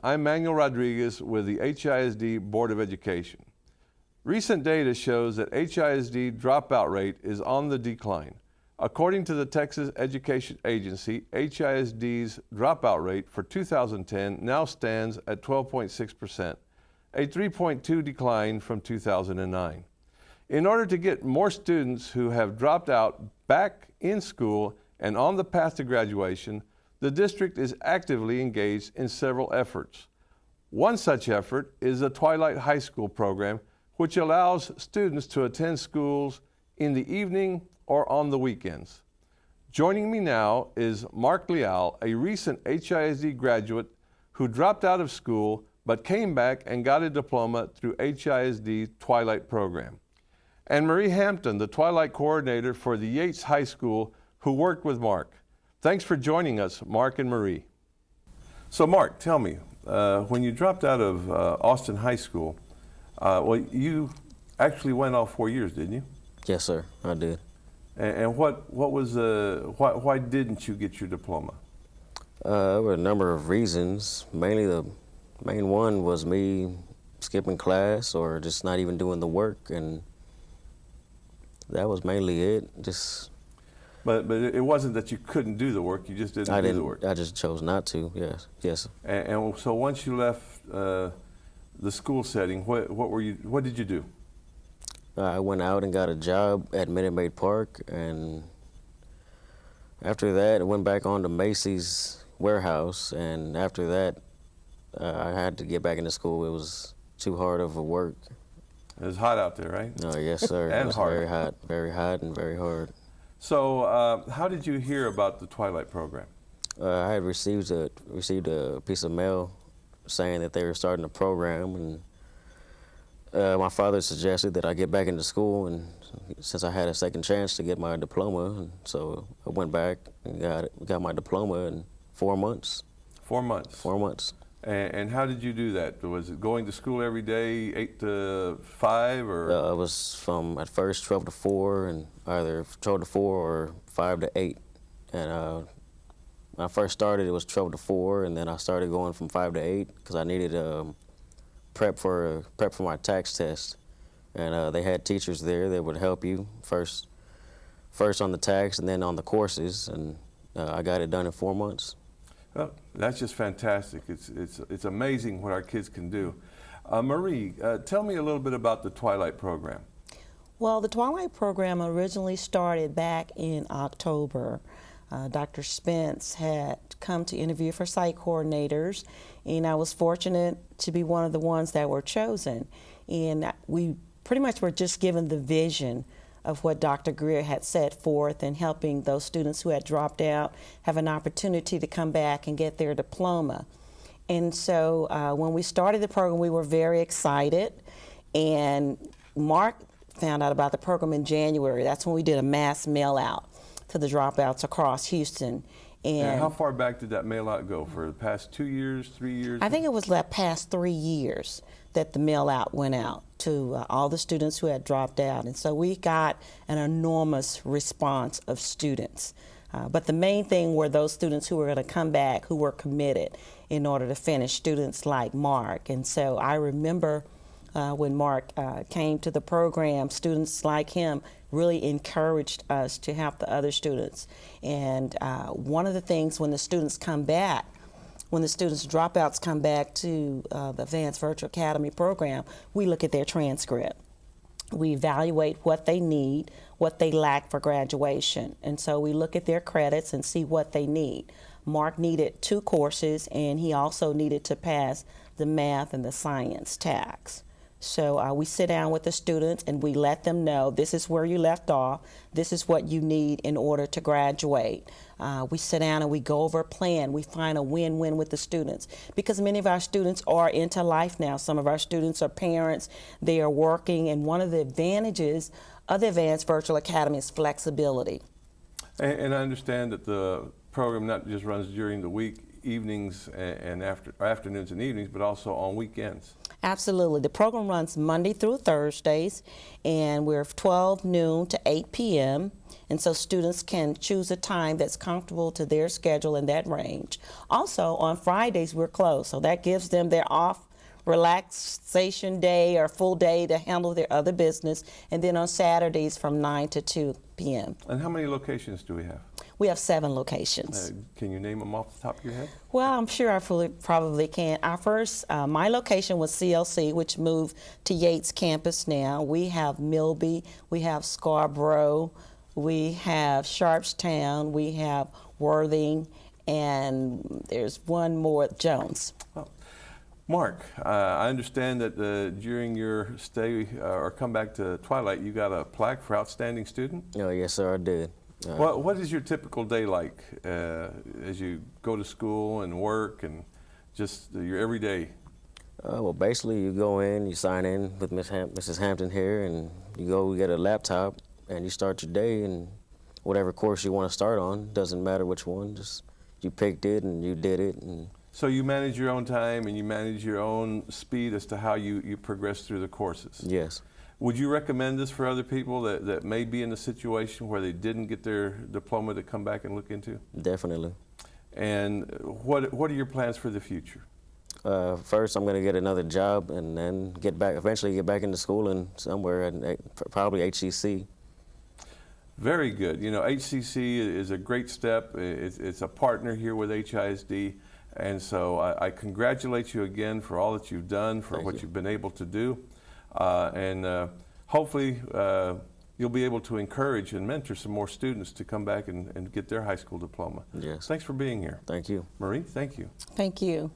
I'm Manuel Rodriguez with the HISD Board of Education. Recent data shows that HISD dropout rate is on the decline. According to the Texas Education Agency, HISD's dropout rate for 2010 now stands at 12.6%, a 3.2 decline from 2009. In order to get more students who have dropped out back in school and on the path to graduation, the district is actively engaged in several efforts. One such effort is the Twilight High School program, which allows students to attend schools in the evening or on the weekends. Joining me now is Mark Leal, a recent HISD graduate who dropped out of school but came back and got a diploma through HISD's Twilight Program. And Marie Hampton, the Twilight coordinator for the Yates High School, who worked with Mark. Thanks for joining us, Mark and Marie. So Mark, tell me, when you dropped out of Austin High School, well, you actually went all 4 years, didn't you? Yes, sir, I did. And what was why didn't you get your diploma? There were a number of reasons. Mainly the main one was me skipping class or just not even doing the work, and that was mainly it. But it wasn't that you couldn't do the work, you just didn't do the work. I just chose not to, yes. And so once you left the school setting, what did you do? I went out and got a job at Minute Maid Park, and after that I went back on to Macy's warehouse, and after that I had to get back into school. It was too hard of a work. It was hot out there, right? Oh, yes, sir. And it was hard. very hot and very hard. So how did you hear about the Twilight Program? I had received a piece of mail saying that they were starting a program, and my father suggested that I get back into school, and since I had a second chance to get my diploma, and so I went back and got my diploma in 4 months. 4 months? 4 months. And how did you do that? Was it going to school every day, 8 to 5, or? It was from, at first, 12 to 4, and either 12 to 4 or 5 to 8. And when I first started, it was 12 to 4, and then I started going from 5 to 8 because I needed prep for my tax test. And they had teachers there that would help you first on the tax and then on the courses, and I got it done in 4 months. Well, that's just fantastic. It's amazing what our kids can do. Marie, tell me a little bit about the Twilight Program. Well, the Twilight Program originally started back in October. Dr. Spence had come to interview for site coordinators, and I was fortunate to be one of the ones that were chosen. And we pretty much were just given the vision of what Dr. Greer had set forth in helping those students who had dropped out have an opportunity to come back and get their diploma. And so when we started the program, we were very excited. And Mark found out about the program in January. That's when we did a mass mail out to the dropouts across Houston. And how far back did that mail out go? For the past 2 years, 3 years? I think it was the past 3 years that the mail out went out to all the students who had dropped out. And so we got an enormous response of students. But the main thing were those students who were going to come back, who were committed in order to finish, students like Mark. And so I remember when Mark came to the program, students like him really encouraged us to help the other students. And one of the things when the students come back, when the students dropouts come back to the Advanced Virtual Academy program, we look at their transcript. We evaluate what they need, what they lack for graduation. And so we look at their credits and see what they need. Mark needed 2 courses, and he also needed to pass the math and the science tags. So we sit down with the students and we let them know this is where you left off, this is what you need in order to graduate. We sit down and we go over a plan. We find a win-win with the students because many of our students are into life now. Some of our students are parents, they are working, and one of the advantages of the Advanced Virtual Academy is flexibility. And I understand that the program not just runs during the week, evenings and afternoons and evenings, but also on weekends. Absolutely. The program runs Monday through Thursdays, and we're 12 noon to 8 p.m., and so students can choose a time that's comfortable to their schedule in that range. Also, on Fridays, we're closed, so that gives them their off relaxation day or full day to handle their other business, and then on Saturdays from 9 to 2 p.m. And how many locations do we have? We have 7 locations. Can you name them off the top of your head? Well, I'm sure I probably can. Our first, my location was CLC, which moved to Yates campus now. We have Milby, we have Scarborough, we have Sharpstown, we have Worthing, and there's one more, Jones. Well, Mark, I understand that during your stay or come back to Twilight, you got a plaque for outstanding student? Oh, yes, sir, I did. What is your typical day like as you go to school and work and just your everyday? Well, basically, you go in, you sign in with Mrs. Hampton here, and you go get a laptop, and you start your day, and whatever course you want to start on, doesn't matter which one, just you picked it and you did it. And so you manage your own time and you manage your own speed as to how you progress through the courses? yes. Would you recommend this for other people that may be in a situation where they didn't get their diploma to come back and look into? Definitely. And what are your plans for the future? First, I'm going to get another job and then eventually get back into schooling somewhere, probably HCC. Very good. You know, HCC is a great step. It's a partner here with HISD. And so I congratulate you again for all that you've done, for what you've been able to do. And hopefully you'll be able to encourage and mentor some more students to come back and get their high school diploma. Yes. Thanks for being here. Thank you. Marie, thank you. Thank you.